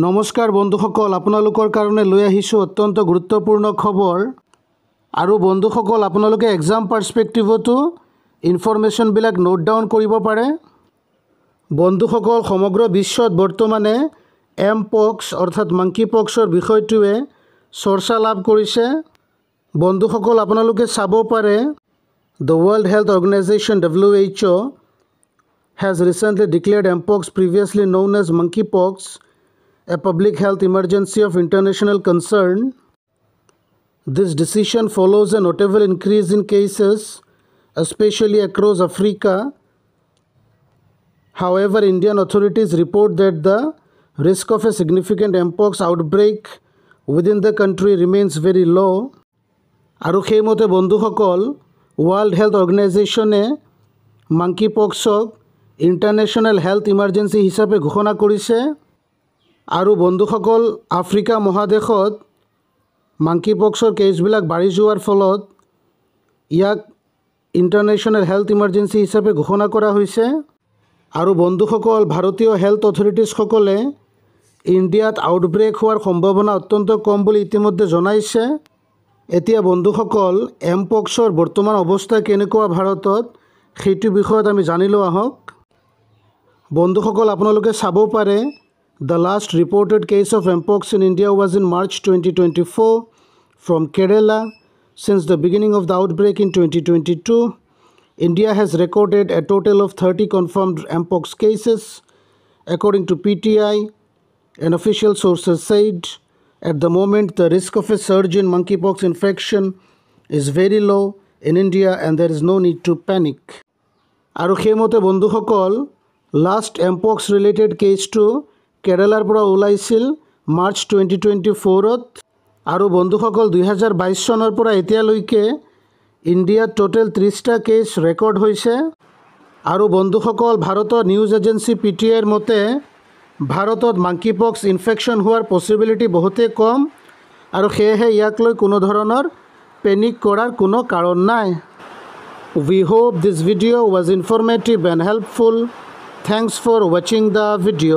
নমস্কাৰ বন্ধুসকল, আপোনালোকৰ কাৰণে লৈ আহিছোঁ অত্যন্ত গুৰুত্বপূৰ্ণ খবৰ। আৰু বন্ধুসকল, আপোনালোকে এক্সাম পাৰ্সপেক্টিভতো ইনফৰমেশ্যনবিলাক নোট ডাউন কৰিব পাৰে। বন্ধুসকল, সমগ্ৰ বিশ্বত বৰ্তমানে এমপক্স অৰ্থাৎ মাংকি পক্সৰ বিষয়টোৱে চৰ্চা লাভ কৰিছে। বন্ধুসকল, আপোনালোকে চাব পাৰে the world health organisation WHO has recently declared mpox, previously known as monkeypox, a public health emergency of international concern. This decision follows a notable increase in cases, especially across Africa. However, Indian authorities report that the risk of a significant mpox outbreak within the country remains very low. আৰু সেইমতে বন্ধুসকল, world health অৰ্গেনাইজেশ্যনে মাংকিপক্সক international health emergency হিচাপে ঘোষণা কৰিছে। আৰু বন্ধুসকল, আফ্ৰিকা মহাদেশত মাংকিপক্সৰ কেছবিলাক বাঢ়ি যোৱাৰ ফলত ইয়াক ইণ্টাৰনেশ্যনেল হেল্থ ইমাৰ্জেঞ্চি হিচাপে ঘোষণা কৰা হৈছে। আৰু বন্ধুসকল, ভাৰতীয় হেল্থ অথৰিটিজসকলে ইণ্ডিয়াত আউটব্ৰেক হোৱাৰ সম্ভাৱনা অত্যন্ত কম বুলি ইতিমধ্যে জনাইছে। এতিয়া বন্ধুসকল, এমপক্সৰ বৰ্তমান অৱস্থা কেনেকুৱা ভাৰতত সেইটো বিষয়ত আমি জানি লওঁ আহক। বন্ধুসকল, আপোনালোকে চাব পাৰে the last reported case of mpox in India was in March 2024 from Kerala. Since the beginning of the outbreak in 2022, India has recorded a total of 30 confirmed mpox cases. According to PTI, an official sources said, at the moment the risk of a surge in monkeypox infection is very low in India and there is no need to panic. আৰু সেইমতে বন্ধুসকল, last mpox related কেছটো কেৰালাৰ পৰা ওলাইছিল March 2024। আৰু বন্ধুসকল, 2022 চনৰ পৰা এতিয়ালৈকে ইণ্ডিয়াত টোটেল 30টা কেছ ৰেকৰ্ড হৈছে। আৰু বন্ধুসকল, ভাৰতৰ নিউজ এজেঞ্চি PTIৰ মতে ভাৰতত মাংকিপক্স ইনফেকশ্যন হোৱাৰ পচিবিলিটি বহুতেই কম, আৰু সেয়েহে ইয়াক লৈ কোনো ধৰণৰ পেনিক কৰাৰ কোনো কাৰণ নাই। We hope this video was informative and helpful. Thanks for watching the video.